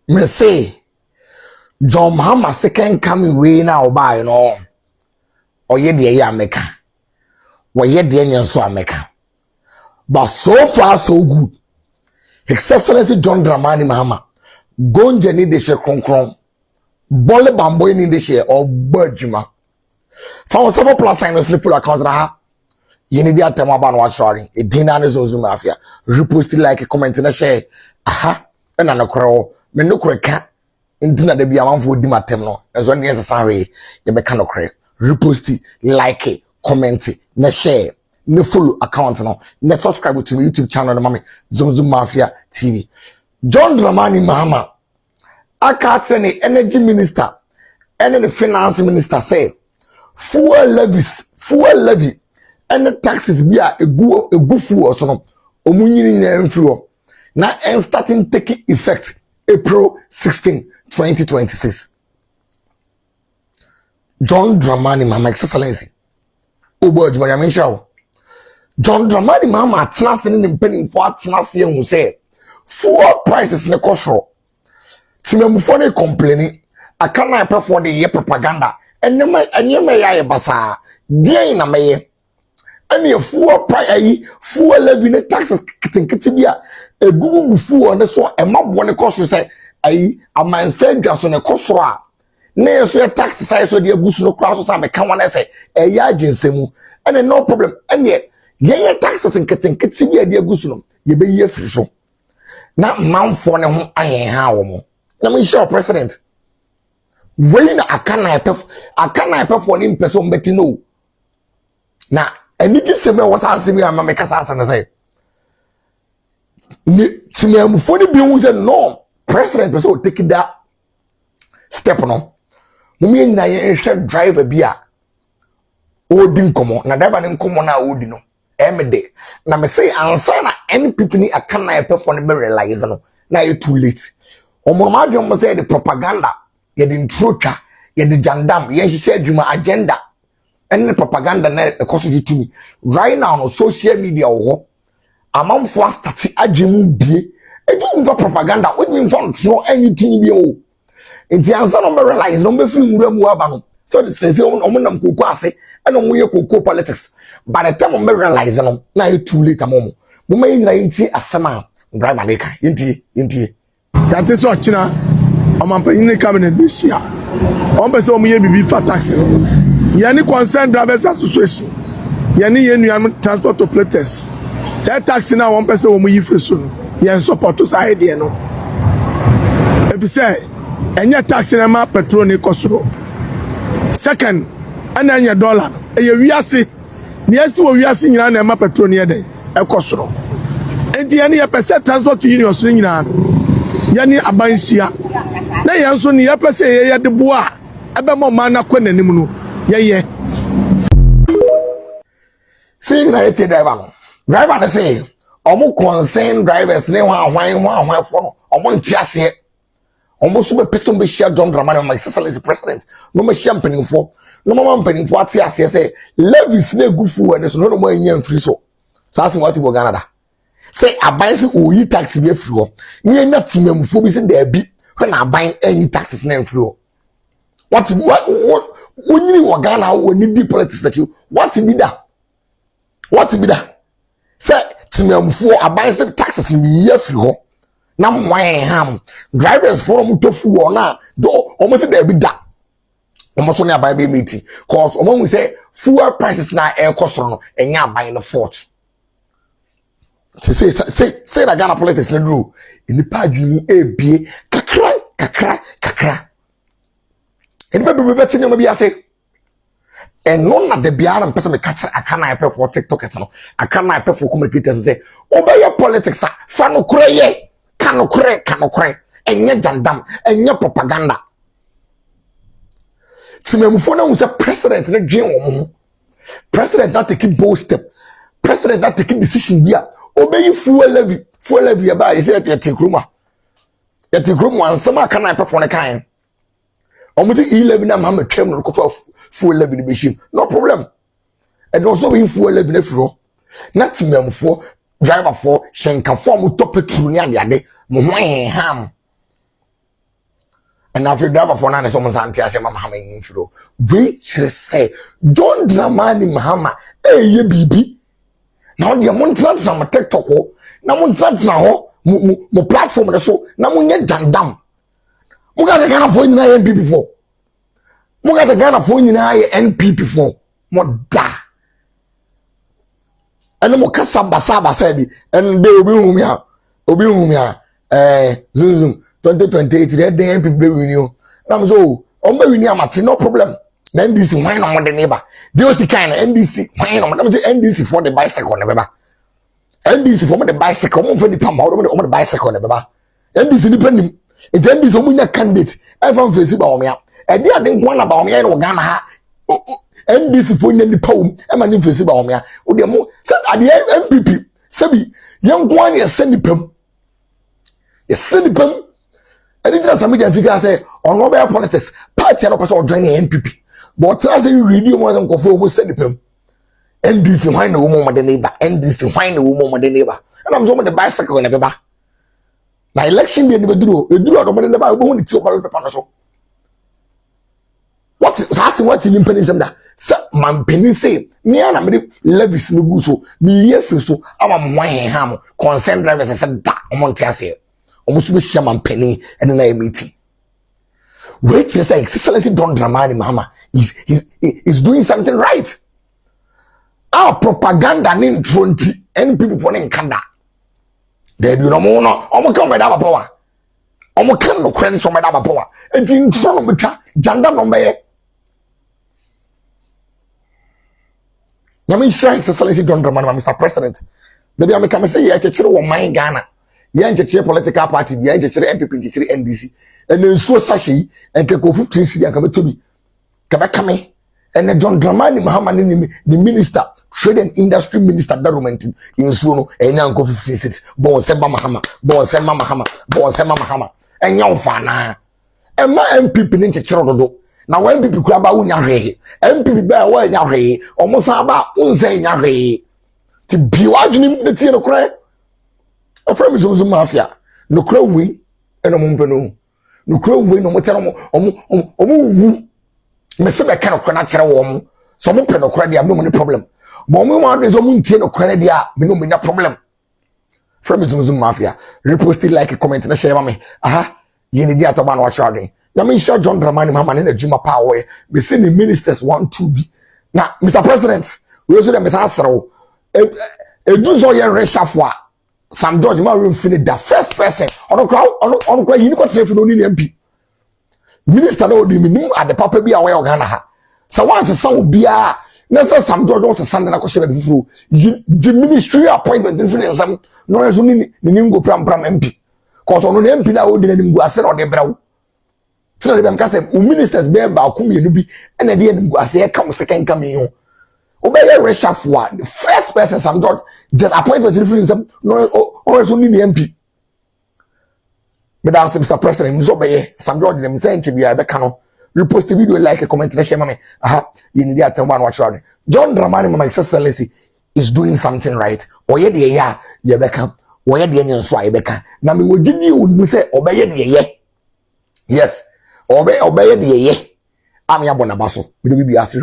Me say John Mahama second coming way now by no. Or ye de ya meka. Wa ye de nyen so ameka. But so far so good. His Excellency John Dramani Mahama. Gonje ni de she kronkron. Bole bamboy ni de she or budjuma. Fa some plus sign no full account na ha. Ye ni dia tema ba no ashori. E dina ne zo mafia. Repost like comment na share. Aha. E na no kro. Me no kro ka. Intina de bia manfo di matem no. Enso ne yesasare. Ye be ka no kro. Repost, like, comment, na share, na follow account no, na subscribe to my YouTube channel, mami Zoom Mafia TV. John Dramani Mahama, aka the energy minister, and the finance minister say, fuel levy, and the taxes be a good fuel or so. Omunyini influo. Now and starting taking effect April 16, 2026. John Dramani Mahama Excellency. Obo Jumanya Minshaw. John Dramani Mahama atnas in penny for atnas ye say fuel prices ne kosro. Timemufone complaining. I can't pay for the year propaganda. And you may ya basa. Dear na may. And your fuel price fuel levy taxes kitibia a Google fuel and so a map one cost say a man said just on a kosra. Ne so tax size so de agusu no kra so sa me kan wana say e ya aginsemu and no problem and ye taxes nketenkete bi de agusu no ye be ye free so na manfo ne ho ayen ha wo mo na me show president we na akana epef for ni person beti no na eni gi se me wasa asemi ama me kasa asa na say ni timem for ni bi hu say no president person take that step no mumi na ye driver bia odi nkomo na driver ne nkomo na odi no emede na me say ansa na NPP ni akana epefo ne be realize no na e too late omo adwom say the propaganda ye the introtwa ye the jandam ye hihye adwuma agenda and the propaganda na ekoso ditumi right now no social media wo amamfo start adwemu bie edwum propaganda odwum for tro anything bi o nti ansa no be realize no be free mura mu aba no so the say omonam koko ase and omo ye koko politics by the time me realize no na you too late amomo mo me nyina nti asema driver leka nti that is what china omampanyin cabinet this year on be say omo ye bibi fa taxi no ye ni concerned drivers association ye ni ye nuan transport operators say taxi na one person omo yi free so no ye support to side there no if you say enya taxi na ma petrol ni kosoro second ana enya dollar e ye wiase ni esi wo wiase nyina na ma petrol ni eden e kosoro enti ye ni ye pese transport union so nyina ye ni abanhia na ye nso ni ye pese ye de boa ebe mo ma na kwa nanim no ye see na eti driver na say omo concern drivers ne hwan for no omo ntiase almost a person be share John Dramani my Excellency president no me share mpanimfo no mama mpanimfo ate ase say levies na gufu and so no mo anya free so say what go Canada say aban say oyi tax be free ho me na timamfo bi say da bi when aban any taxes na free ho what only wo Ghana wo ni deep politics that you what be that say timamfo aban say taxes ni ye free ho na mwan ham drivers for mu tofu na do almost there be that almost on your be meeting cause we say fuel prices na air cost no enya buy the fault say that Ghana politics na do in pa adwum ebie kakra and maybe we better no be say and none na de biara person me catch akana I pay for TikTokers no akana I pay for communicators say obey your politics fa no kreye kanokre enye jandam enye propaganda timemufo na unse president na dwen wo president that take bold step president that take decision bia obey fuel levy ya ba you say ya take room ansama kana ipe for ne kan omuti 11 na Mahama twem no ko fuel levy machine no problem and also we fuel levy na firo na timemufo driver for shenka form to petrol ni ade mo ho ham and after driver for na so mo santi ase Mahama yin firo we say John Dramani Mahama ye bibi na o de mo ntra na TikTok ho na mo ntra ho mo platform na so na mo nye dandam mo ga se kana fo nyina ye NPP for mo ga se kana fo nyina ye NPP for mo da ene mo kasa basa bi en de obi humi a zoom 2028 de den NPP be win you na mo so o me win amate no problem na NDC why no mo de neighbor de o si kind na NDC why no mo na say NDC for the bicycle ne beba NDC for the bicycle mo for the pam o the bicycle ne beba NDC ni panim e NDC mo nya candidate e fa face ba o me a e de ade nko na ba o me no Ghana ha NDC for nya ni pawum e ma ni face ba o me a o de mo say ade NPP sabi yan ko an ye send pam ye send pam and it some media figure say on mobile politics party no person join NPP but as you read you more than go for send pam NDC why no woman the neighbor NDC why no woman the neighbor and I'm so the bicycle na beba na election be be duro e duro do mo the neighbor we won ti o ba paper no so what in impenism that man penny say me na me levis no gu so me yes so ama mo wan ham concern drivers say da o ntia say o mo so be share man penny and na meeting wait for say excellency Don Dramani Mahama is doing something right. Our propaganda nin 20 NPP for nin kanda there be no more no o mo come with that power o mo kan no credit from that power e din tro no betwa janda no be Nyame Israel excellency Don Dramani Mr. President. Maybe I come say ya chechere wo man Ghana. Ya chechere political party, ya chechere NPP, chechere NDC. And then so sashi and ke ko 15 cedi aka betobi. Ka be kame. And Don Dramani Mahama ni minister, trade and industry minister government in so no enyan ko 15 cedi. Bon Semba Mahama, bon Semba Mahama, bon Semba Mahama. Enyan fa na. E ma NPP ni chechere dodo. Na when people kura ba unya hwe MPP ba wa nya hwe omo san ba unsan nya hwe ti bi wa dwunim ne tie no kura afra so mafia no kura wi eno mo mpeno no kura wi no mo tere omo wu me se be ka no kura na kire wo mo so mo pe no kura dia me no problem but mo ma do so mo ntie no kura dia me no nya problem from so mafia repost like comment na share me aha ye ne dia to ba no wa share Yami sure John Dramani Mahama in the Juma power. We see the ministers want to be. Now, Mr. President, we also the Mr. Asro. Do so your reshuffle. Sam George Maru finish the first person. On the crowd, you got to no MP. Minister no di minimum at the papa be aware of Ghana. So once the son will be a Nessa Sam George wants a son and a question before the ministry appointment is some no resuming the new pram MP. Cause on the MP now didn't go as on the brow. So them can say ministers be ba kumi no bi and na dey ngu ase come second coming ho obey reshuffle the first person Sam George just appointment difference no or so ni MP me da Mr. President so be Sam George them say to be I be no repost the video like a comment share me aha you need to one watch out John Dramani Mahama excellency is doing something right oye de ya ye be kan oye de nyen so ai be kan na me wogidi unu say obey de ye yes obey the ye. I'm ya bonabaso. We do be as